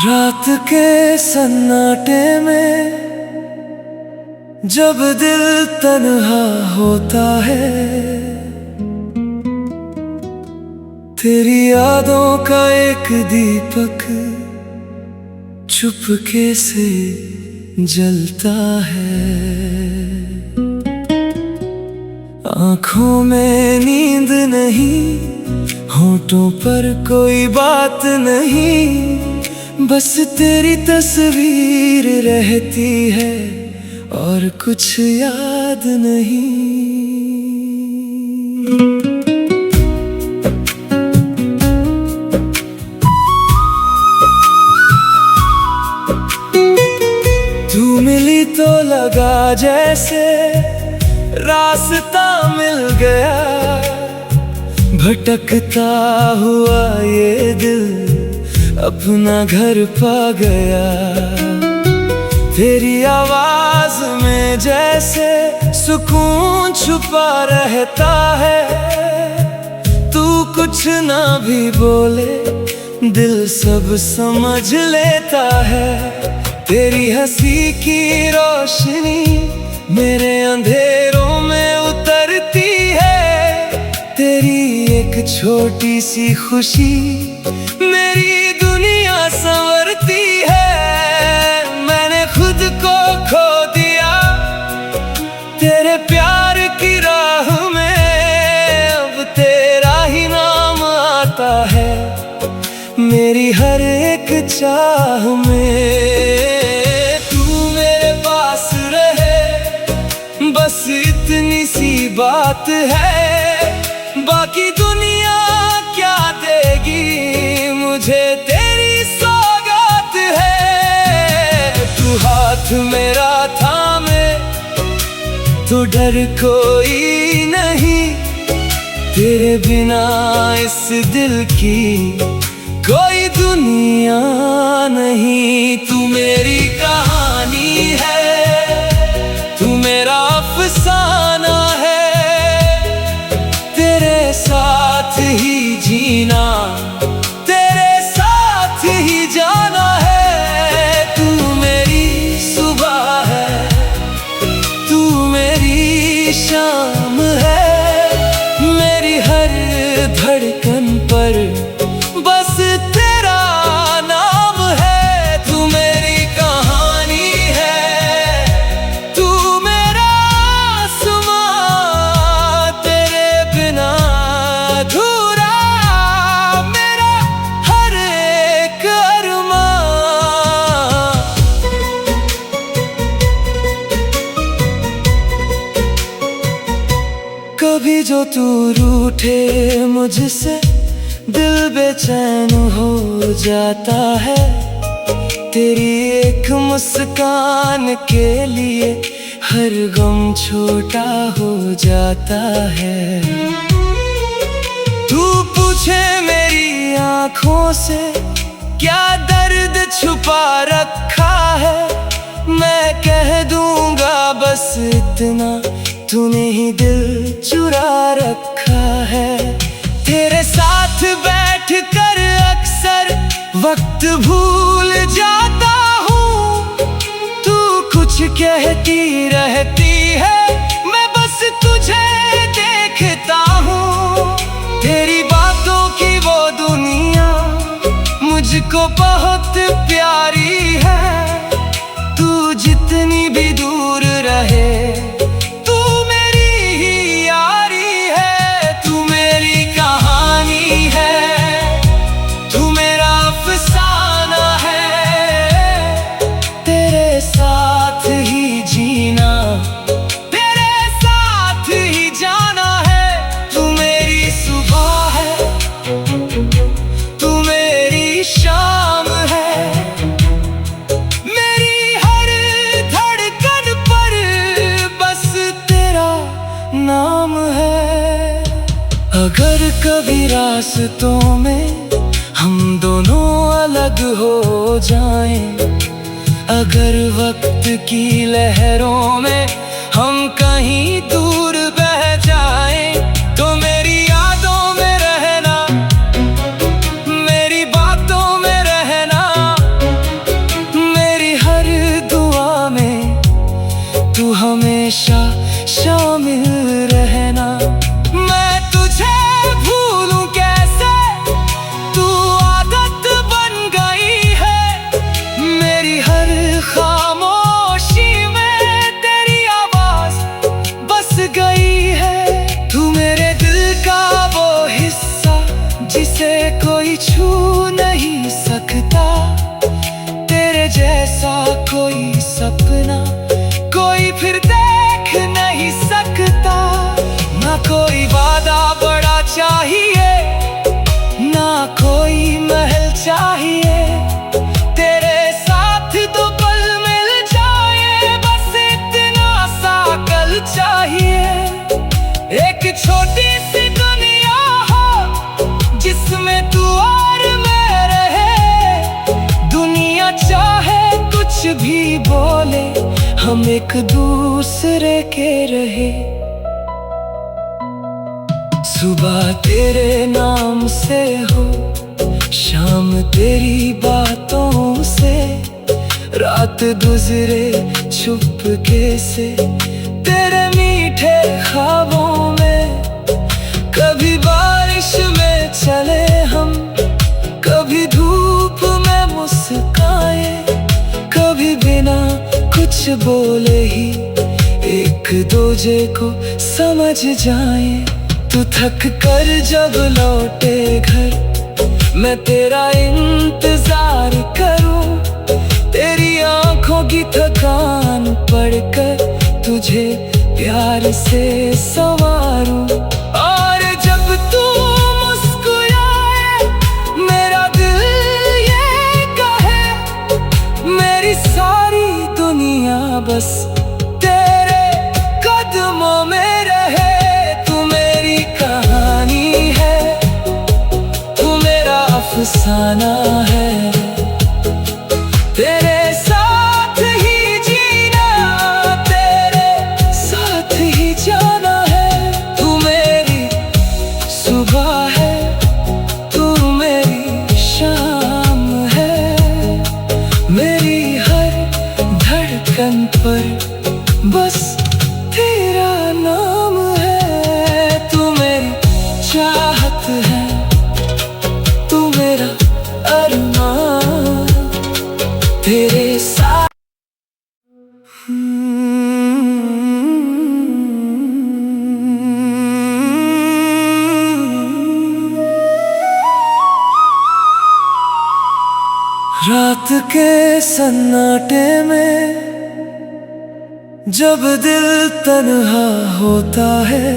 रात के सन्नाटे में जब दिल तन्हा होता है, तेरी यादों का एक दीपक चुपके से जलता है। आँखों में नींद नहीं, होठों पर कोई बात नहीं, बस तेरी तस्वीर रहती है और कुछ याद नहीं। तू मिली तो लगा जैसे रास्ता मिल गया, भटकता हुआ ये दिल अपना घर पा गया। तेरी आवाज में जैसे सुकून छुपा रहता है, तू कुछ ना भी बोले दिल सब समझ लेता है। तेरी हंसी की रोशनी मेरे अंधेरों में उतरती है, तेरी एक छोटी सी खुशी मेरी दुनिया संवरती है। मैंने खुद को खो दिया तेरे प्यार की राह में, अब तेरा ही नाम आता है मेरी हर एक चाह में। तू मेरे पास रहे बस इतनी सी बात है, बाकी दुनिया क्या देगी मुझे तेरी सौगात है। तू हाथ मेरा थामे तो डर कोई नहीं, तेरे बिना इस दिल की कोई दुनिया नहीं। तू मेरी कहानी है, तू मेरा अफसाना है, तेरे साथ ही जीना तेरे साथ ही जाना है। तू मेरी सुबह है, तू मेरी शाम है, मेरी हर धड़कन पर बस तेरा नाम है। तू मेरी कहानी है, तू मेरा आसमां, तेरे बिना अधूरा मेरा हर एक अरमां। कभी जो तू रूठे मुझसे दिल बेचैन हो जाता है, तेरी एक मुस्कान के लिए हर गम छोटा हो जाता है। तू पूछे मेरी आँखों से क्या दर्द छुपा रखा है, मैं कह दूंगा बस इतना, तूने ही दिल चुरा रखा है। तेरे साथ बैठ कर अक्सर वक्त भूल जाता हूँ, तू कुछ कहती रहती है मैं बस तुझे देखता हूँ। तेरी बातों की वो दुनिया मुझको बहुत प्यारी है, तू जितनी भी दूर रहे शाम है, मेरी हर धड़कन पर बस तेरा नाम है। अगर कभी रास्तों में हम दोनों अलग हो जाएं, अगर वक्त की लहरों में हम कहीं दूर बह जाएं, तो मेरी यादों में रहना, मेरी बातों में रहना, मेरी हर दुआ में तू हमेशा शामिल रहना। मैं तुझे भूलूं कैसे, तू आदत बन गई है। मेरी हर खामोशी में तेरी आवाज बस गई है। तू मेरे दिल का वो हिस्सा जिसे कोई छू नहीं सकता। तेरे जैसा कोई सपना कोई फिर देख नहीं सकता। ना कोई वादा बड़ा चाहिए, ना कोई महल चाहिए। तेरे साथ दो पल मिल जाए, बस इतना सा कल चाहिए। एक छोटी सी दुनिया हो जिसमें तू और मैं रहे। दुनिया चाहे कुछ भी बोले, हम एक दूसरे के रहे। सुबह तेरे नाम से हो, शाम तेरी बातों से, रात गुजरे चुपके से तेरे मीठे ख्वाबों में। कभी बारिश में चले हम, कभी धूप में मुस्काए, कभी बिना कुछ बोले ही एक दूजे को समझ जाए। तू थक कर जब लौटे घर, मैं तेरा इंतजार करूं। तेरी आंखों की थकान पढ़कर तुझे प्यार से संवारूं। और जब तू मुस्कुराए, मेरा दिल ये कहे, मेरी सारी दुनिया बस तेरे कदमों में रहे। तू मेरी कहानी है, तू मेरा अफसाना है। तेरे साथ ही जीना, तेरे साथ ही जाना है। तू मेरी सुबह है, तू मेरी शाम है। मेरी हर धड़कन पर बस तेरा नाम है। तू मेरी चाहत है, तू मेरा अरमान, तेरे साथ। रात के सन्नाटे में जब दिल तन्हा होता है,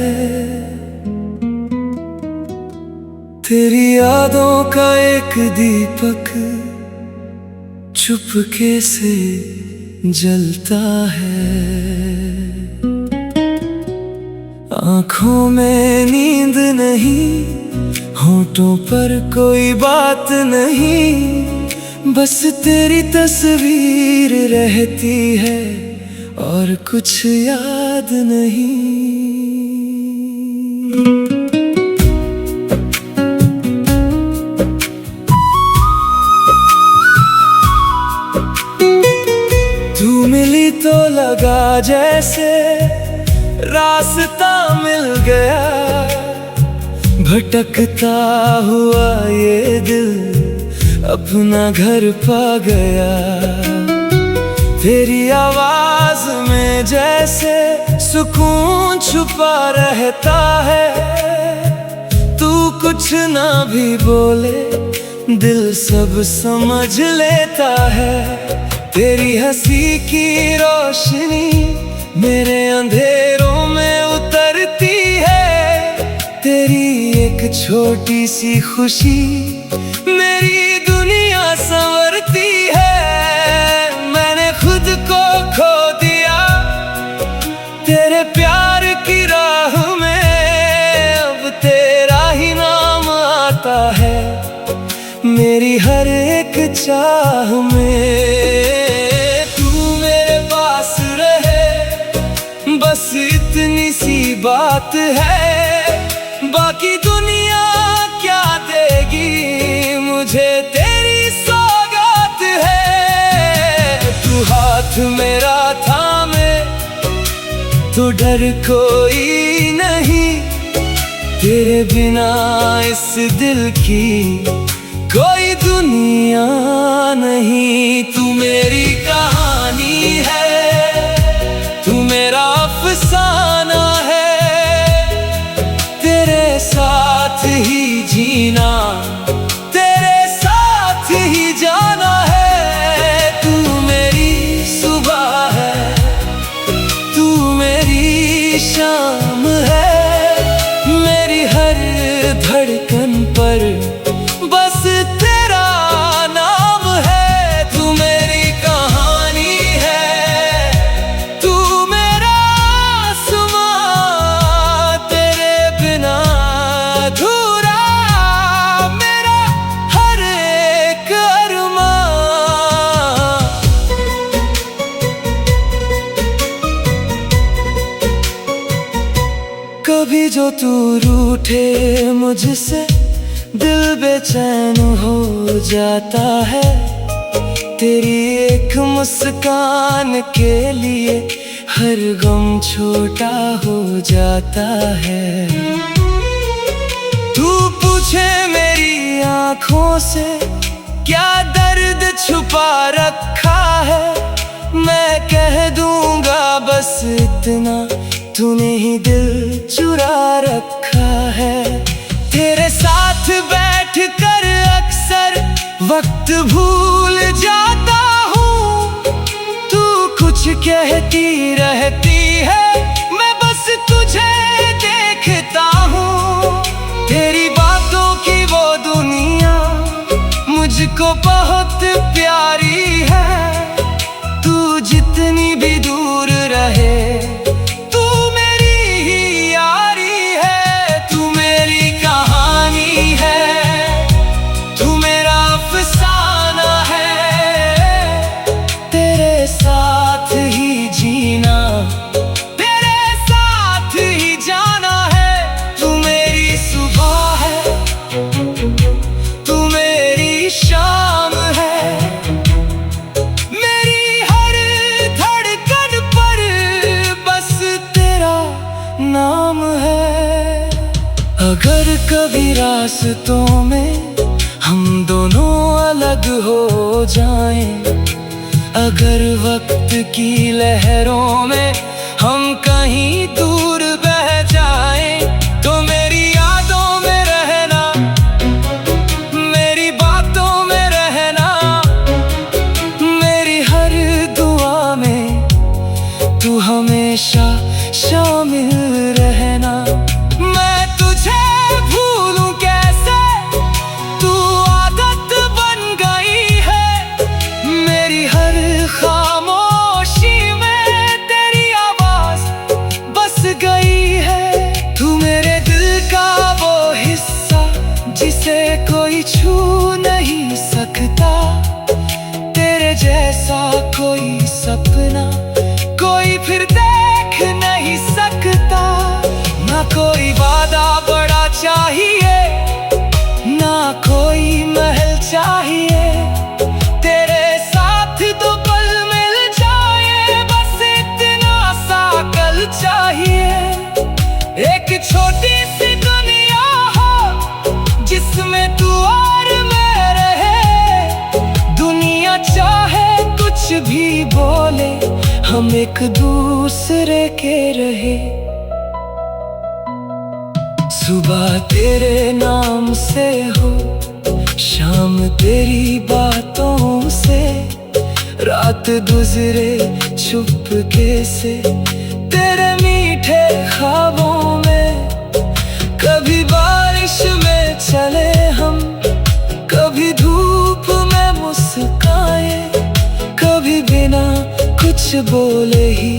तेरी यादों का एक दीपक चुपके से जलता है। आँखों में नींद नहीं, होठों पर कोई बात नहीं, बस तेरी तस्वीर रहती है और कुछ याद नहीं। तू मिली तो लगा जैसे रास्ता मिल गया, भटकता हुआ ये दिल अपना घर पा गया। तेरी आवाज में जैसे सुकून छुपा रहता है, तू कुछ ना भी बोले दिल सब समझ लेता है। तेरी हंसी की रोशनी मेरे अंधेरों में उतरती है, तेरी एक छोटी सी खुशी मेरी दुनिया संवरती है। मैंने खुद को खो दिया तेरे प्यार की राह में, अब तेरा ही नाम आता है मेरी हर एक चाह में। बात है, बाकी दुनिया क्या देगी मुझे तेरी सौगात है। तू हाथ मेरा थामे तो डर कोई नहीं, तेरे बिना इस दिल की कोई दुनिया नहीं। तू मेरी कहानी है, तू मेरा अफसाना है, तेरे साथ ही जीना, तेरे साथ ही जाना है। तू मेरी सुबह है, तू मेरी शाम है, मेरी हर धड़कन पर बस तेरा नाम है। तू मेरी कहानी है, तू मेरा आसमां, तेरे बिना अधूरा मेरा हर एक अरमां। कभी जो तू रूठे मुझसे, दिल बेचैन हो जाता है, तेरी एक मुस्कान के लिए हर गम छोटा हो जाता है। तू पूछे मेरी आँखों से क्या दर्द छुपा रखा है, मैं कह दूंगा बस इतना, तूने ही दिल चुरा रखा है। तेरे साथ बैठ कर अक्सर वक्त भूल जाता हूँ, तू कुछ कहती रहती है, मैं बस तुझे देखता हूँ। तेरी बातों की वो दुनिया मुझको बहुत प्यारी है, तू जितनी भी दूर रहे शाम है, मेरी हर धड़कन पर बस तेरा नाम है। अगर कभी रास्तों में हम दोनों अलग हो जाएं, अगर वक्त की लहरों में हम कहीं दूर बह जाएं, तो मेरी यादों में रहना, मेरी बातों में रहना, मेरी हर दुआ में तू हमेशा शामिल रहना। मैं तुझे भूलूं कैसे, तू आदत बन गई है, मेरी हर खामोशी में तेरी आवाज बस गई है। तू मेरे दिल का वो हिस्सा जिसे कोई छू नहीं सकता, तेरे जैसा कोई सपना कोई फिर देख नहीं सकता। ना कोई वादा बड़ा चाहिए, ना कोई महल चाहिए, तेरे साथ तो पल मिल जाए, बस इतना सा कल चाहिए। एक छोटी सी दुनिया हो जिसमें तू और मैं रहे, दुनिया चाहे कुछ भी बोले, हम एक दूसरे के रहे। सुबह तेरे नाम से हो, शाम तेरी बातों से, रात गुजरे चुपके से तेरे मीठे ख्वाबों में। कभी बारिश में चले हम, कभी धूप में मुस्काए, कभी बिना कुछ बोले ही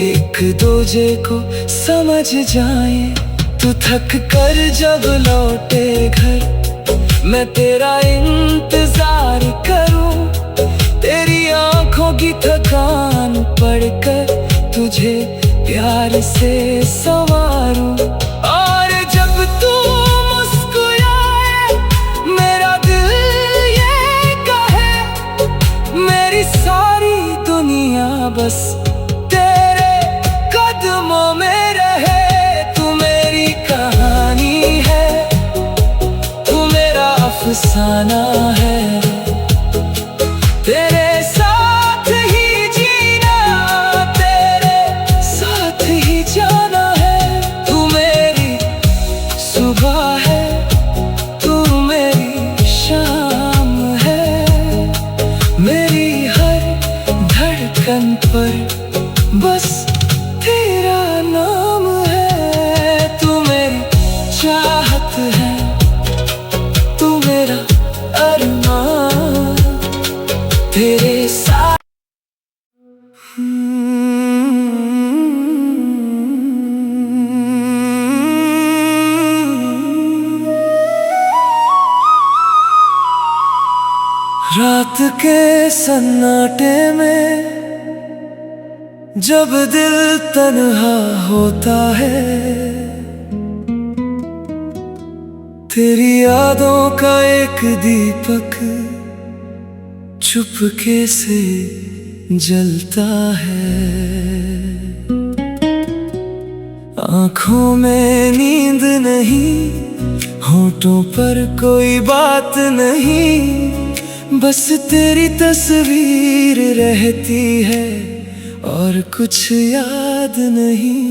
एक दूजे को समझ जाए। तू थक कर जब लौटे घर, मैं तेरा इंतजार करूं, तेरी आंखों की थकान पढ़कर तुझे प्यार से संवारूं। और जब तू मुस्कुराए मेरा दिल ये कहे, मेरी सारी दुनिया बस तेरे कदमों में रहे। तू मेरी कहानी है, तू मेरा अफसाना है, तेरे साथ ही जीना, तेरे साथ ही जाना है। तू मेरी सुबह है, तू मेरी शाम है, मेरी हर धड़कन पर बस तेरा नाम है। तू मेरी चाहत है, तू मेरा अरमान, तेरे साथ। रात के सन्नाटे में जब दिल तन्हा होता है, तेरी यादों का एक दीपक चुपके से जलता है। आँखों में नींद नहीं, होठों पर कोई बात नहीं, बस तेरी तस्वीर रहती है और कुछ याद नहीं।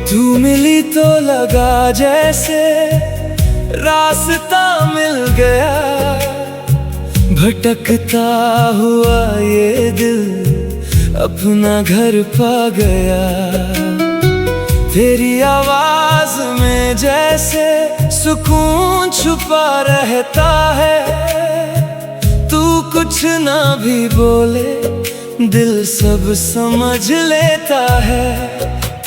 तू मिली तो लगा जैसे रास्ता मिल गया, भटकता हुआ ये दिल अपना घर पा गया। तेरी आवाज में जैसे सुकून छुपा रहता है, तू कुछ ना भी बोले दिल सब समझ लेता है।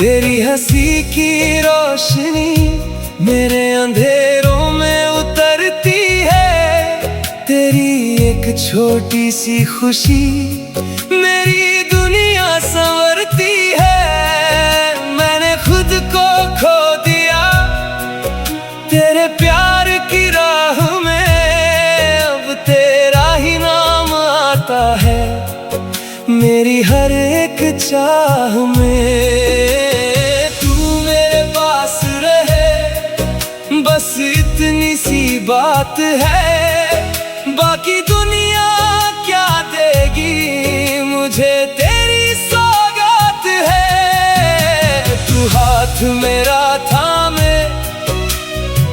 तेरी हंसी की रोशनी मेरे अंधेरों में उतरती है, तेरी एक छोटी सी खुशी मेरी दुनिया संवरती है। मैंने खुद को खो दिया तेरे प्यार की राह में, अब तेरा ही नाम आता है मेरी हर एक चाह में। तू मेरे पास रहे बस इतनी सी बात है, बाकी दुनिया क्या देगी मुझे तेरी सौगात है। तू हाथ मेरा थामे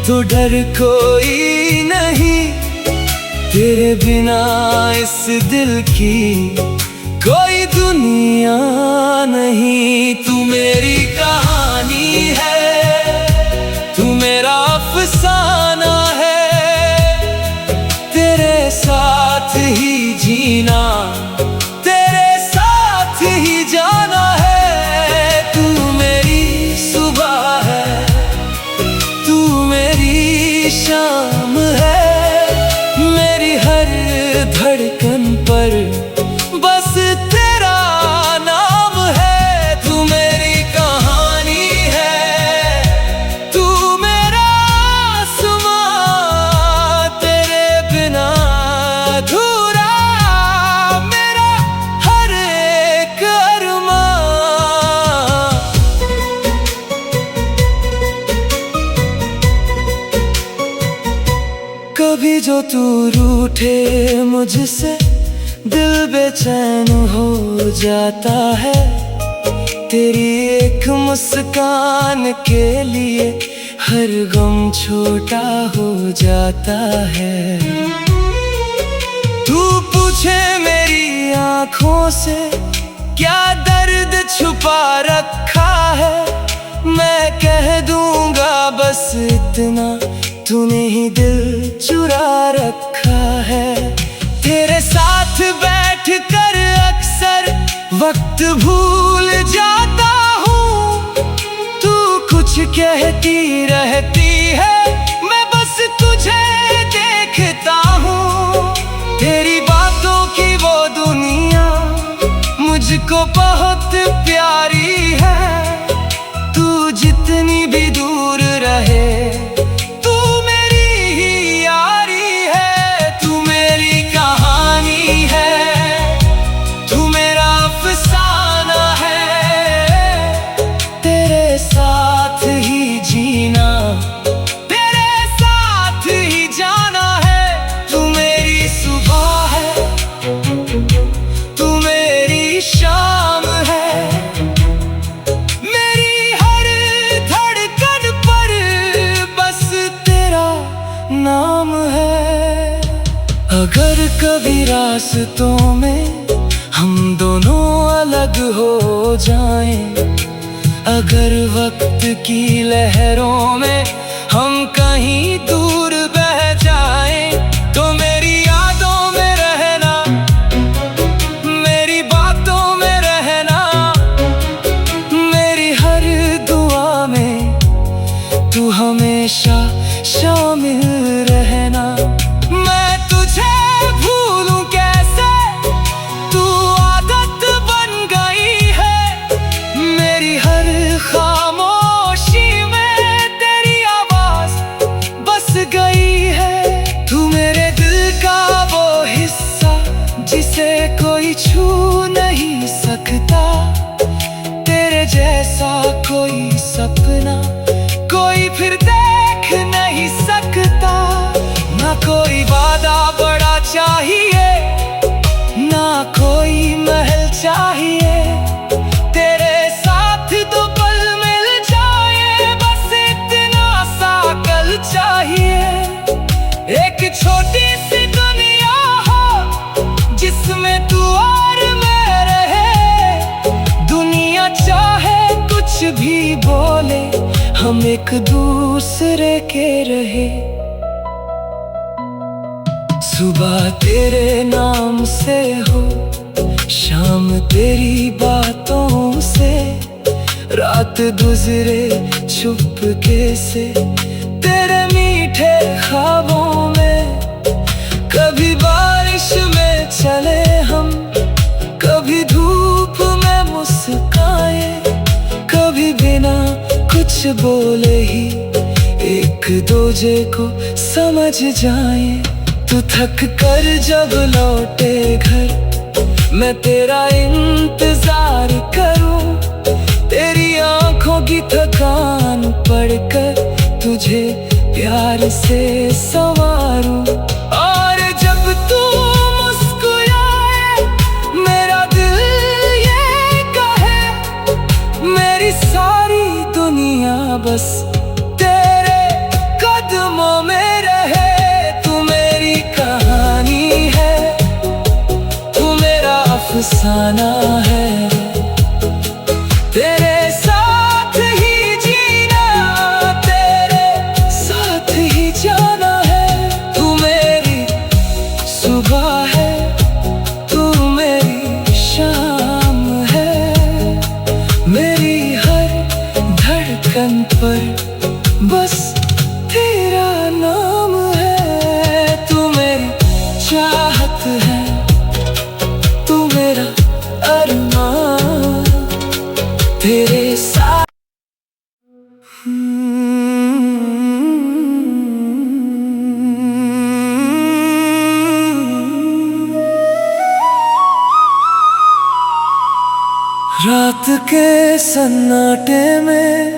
तो डर कोई नहीं, तेरे बिना इस दिल की कोई दुनिया नहीं। तू मेरी कहानी है, तू मेरा अफसाना है, तेरे साथ ही जीना, तेरे साथ ही जाना है। तू मेरी सुबह है, तू मेरी शाम है, मेरी हर धड़कन पर बस तेरा नाम है। तू मेरी कहानी है, तू मेरा आसमां, तेरे बिना अधूरा मेरा हर एक अरमां। कभी जो तू रूठे मुझसे दिल बेचैन हो जाता है, तेरी एक मुस्कान के लिए हर गम छोटा हो जाता है। तू पूछे मेरी आँखों से क्या दर्द छुपा रखा है, मैं कह दूंगा बस इतना, तूने ही दिल चुरा रखा है। तेरे साथ बैठ कर अक्सर वक्त भूल जाता हूँ, तू कुछ कहती रहती है मैं तुझे देखता हूँ, तेरी बातों की वो दुनिया मुझको बहुत प्यारी है। तू जितनी भी दूर रहे, तू मेरी ही यारी है। तू मेरी कहानी है, तू मेरा अफसाना है। तेरे साथ ही जीना, तेरे साथ ही जाना है। तू मेरी सुबह है, तू मेरी शाम है। मेरी हर धड़कन पर बस तेरा नाम है। अगर कभी रास्तों में हम दोनों अलग हो जाएं, अगर वक्त की लहरों में हम कहीं दूर बह जाएं, तो मेरी यादों में रहना, मेरी बातों में रहना, मेरी हर दुआ में तू हमेशा शामिल रहना। मैं तुझे भूलूं कैसे, तू आदत बन गई है। मेरी हर खामोशी में तेरी आवाज बस गई है। तू मेरे दिल का वो हिस्सा जिसे कोई छू नहीं सकता। तेरे जैसा कोई सपना कोई फिर देख नहीं सकता। ना कोई वादा बड़ा चाहिए, ना कोई महल चाहिए। तेरे साथ दो पल मिल जाए, बस इतना सा कल चाहिए। एक छोटी सी दुनिया हो जिसमें तू और मैं रहे। दुनिया चाहे कुछ भी बोले, हम एक दूसरे के रहे। सुबह तेरे नाम से हो, शाम तेरी बातों से, रात गुजरे चुपके से तेरे मीठे ख्वाबों में। कभी बारिश में चले हम, कभी धूप में मुस्काए, कभी बिना कुछ बोले ही एक दूजे को समझ जाए। तू थक कर जब लौटे घर, मैं तेरा इंतजार करूं। तेरी आंखों की थकान पढ़कर तुझे प्यार से संवारूं। और जब तू मुस्कुराए, मेरा दिल ये कहे, मेरी सारी दुनिया बस तेरे कदमों में रहे। तू मेरी कहानी है, तू मेरा अफसाना है। तेरे साथ ही जीना, तेरे साथ ही जाना है। तू मेरी सुबह है, तू मेरी शाम है। मेरी हर धड़कन पर बस तेरा नाम है। तू मेरी चाहत है, तू मेरा अरमान, तेरे साथ। रात के सन्नाटे में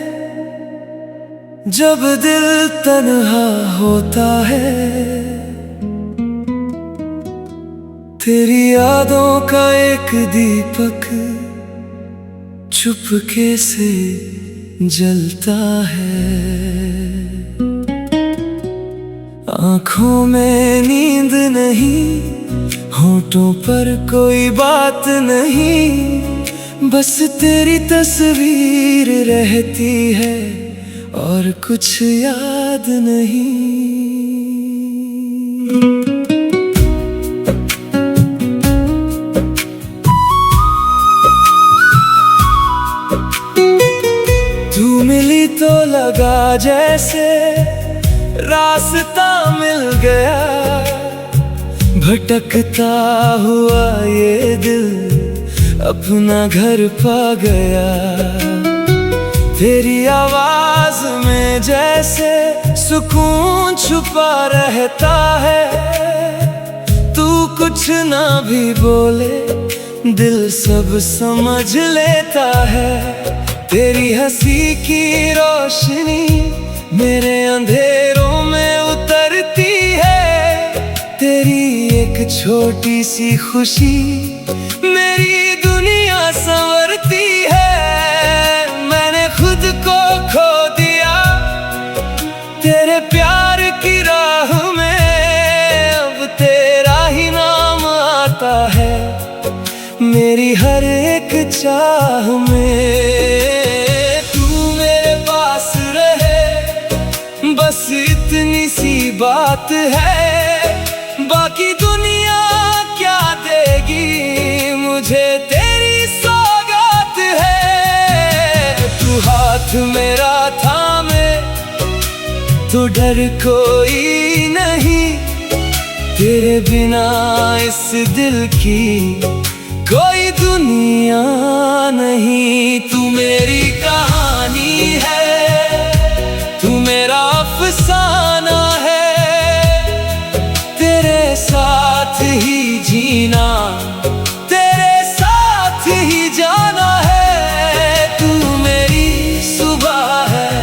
जब दिल तन्हा होता है, तेरी यादों का एक दीपक चुपके से जलता है। आँखों में नींद नहीं, होठों पर कोई बात नहीं, बस तेरी तस्वीर रहती है और कुछ याद नहीं। तू मिली तो लगा जैसे रास्ता मिल गया। भटकता हुआ ये दिल अपना घर पा गया। तेरी आवाज में जैसे सुकून छुपा रहता है। तू कुछ ना भी बोले दिल सब समझ लेता है। तेरी हंसी की रोशनी मेरे अंधेरों में उतरती है। तेरी एक छोटी सी खुशी मेरी दुनिया संवरती है। मैंने खुद को खो दिया तेरे प्यार की राह में। अब तेरा ही नाम आता है मेरी हर एक चाह में। तू मेरे पास रहे बस इतनी सी बात है। बाकी दुनिया क्या देगी मुझे तेरी सौगात है। तू हाथ मेरा थामे तो डर कोई नहीं। तेरे बिना इस दिल की कोई दुनिया नहीं। तू मेरी कहानी है, तू मेरा अफसाना है। तेरे साथ ही जीना, तेरे साथ ही जाना है। तू मेरी सुबह है,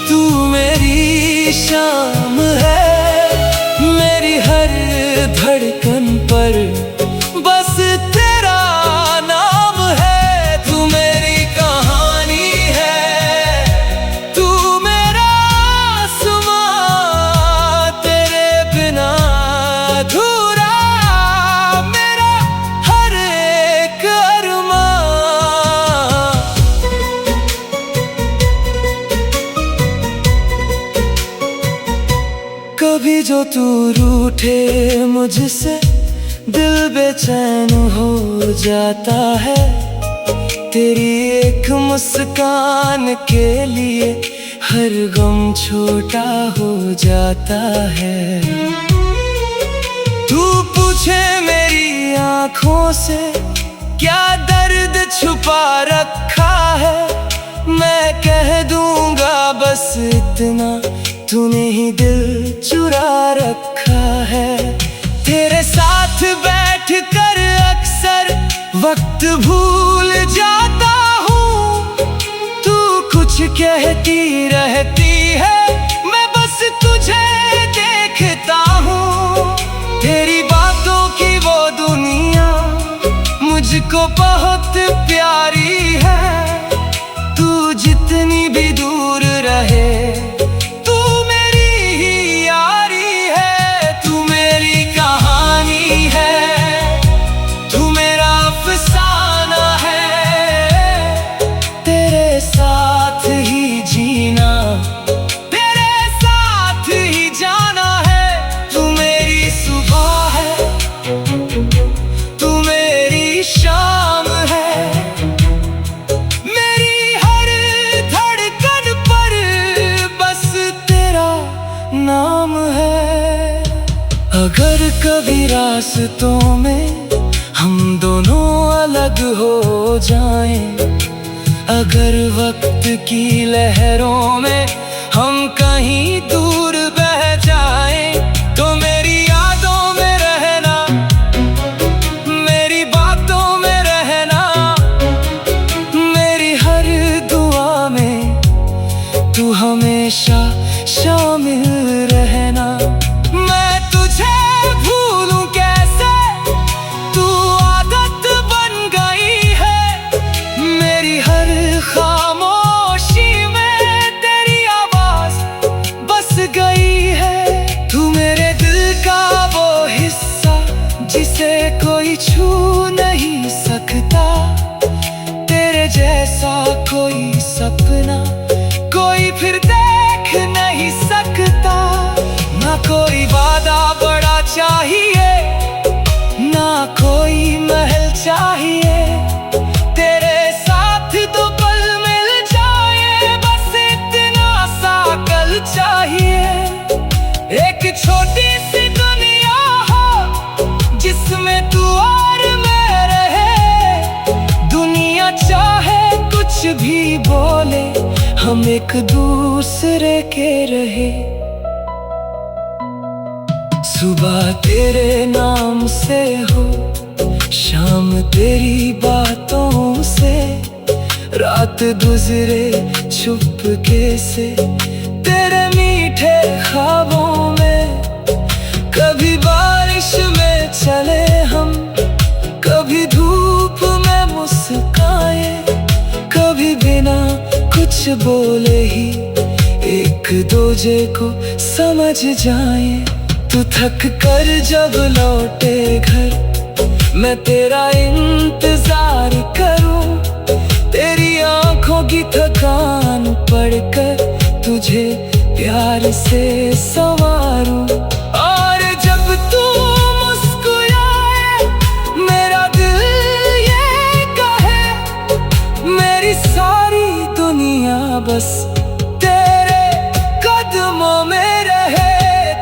तू मेरी शाम है। मेरी हर धड़कन पर बस तेरा नाम है। तू मेरी कहानी है, तू मेरा आसमां। तेरे बिना अधूरा मेरा हर एक अरमां। कभी जो तू रूठे मुझसे दिल बेचैन हो जाता है। तेरी एक मुस्कान के लिए हर गम छोटा हो जाता है। तू पूछे मेरी आँखों से क्या दर्द छुपा रखा है। मैं कह दूंगा बस इतना, तूने ही दिल चुरा रखा है। तेरे साथ बैठ कर अक्सर वक्त भूल जाता हूँ। तू कुछ कहती रहती है, मैं बस तुझे देखता हूँ। तेरी बातों की वो दुनिया मुझको बहुत प्यारी है। तू जितनी भी दूर रहे शाम है। मेरी हर धड़कन पर बस तेरा नाम है। अगर कभी रास्तों में हम दोनों अलग हो जाएं, अगर वक्त की लहरों में हम कहीं दूर बह जाएं, तो मेरी यादों में रहना, मेरी बातों में रहना, मेरी हर दुआ में तू हमेशा शामिल रहना। मैं तुझे भूलूं कैसे, तू आदत बन गई है। मेरी हर खामोशी में तेरी आवाज बस गई है। तू मेरे दिल का वो हिस्सा जिसे कोई छू नहीं सकता। तेरे जैसा कोई सपना कोई फिर देख नहीं सकता। ना कोई वादा बड़ा चाहिए, ना कोई महल चाहिए। तेरे साथ तो पल मिल जाए, बस इतना सा कल चाहिए। भी बोले, हम एक दूसरे के रहे। सुबह तेरे नाम से हो, शाम तेरी बातों से, रात गुजरे चुपके से तेरे मीठे ख्वाबों में। कभी बारिश में चले हम, कभी धूप में मुस्काए, कभी बिना कुछ बोले ही एक दूजे को समझ जाए। तू थक कर जब लौटे घर, मैं तेरा इंतजार करूं, तेरी आंखों की थकान पढ़कर तुझे प्यार से संवारूं। और जब तू मुस्कुराए, मेरा दिल ये कहे, मेरी सारी दुनिया बस तेरे कदमों में रहे।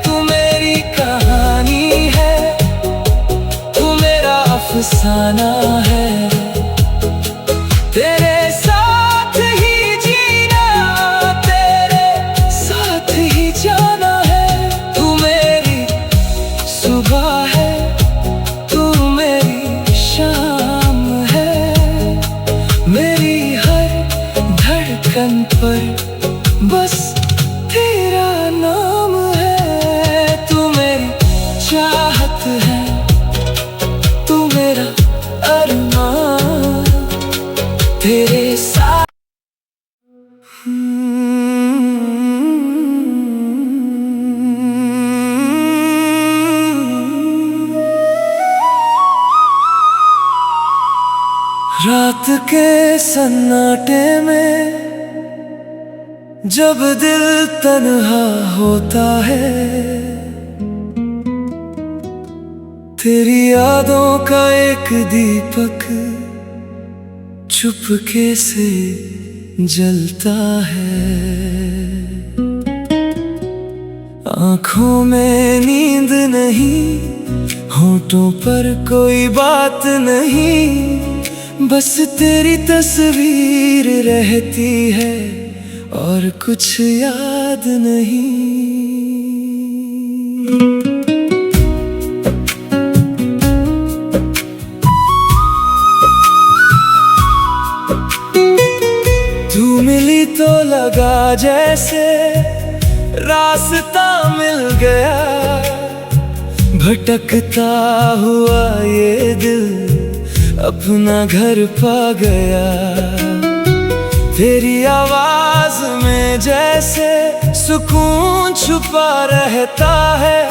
तू मेरी कहानी है, तू मेरा अफसाना है, तेरे साथ ही जीना, तेरे साथ ही जाना है। तू मेरी सुबह है, तू मेरी शाम है, मेरी हर धड़कन पर बस तेरा नाम है। तू मेरी चाहत है, तू मेरा अरमान, तेरे साथ। रात के सन्नाटे में जब दिल तन्हा होता है, तेरी यादों का एक दीपक चुपके से जलता है। आँखों में नींद नहीं, होठों पर कोई बात नहीं, बस तेरी तस्वीर रहती है और कुछ याद नहीं। तू मिली तो लगा जैसे रास्ता मिल गया, भटकता हुआ ये दिल अपना घर पा गया। तेरी आवाज में जैसे सुकून छुपा रहता है,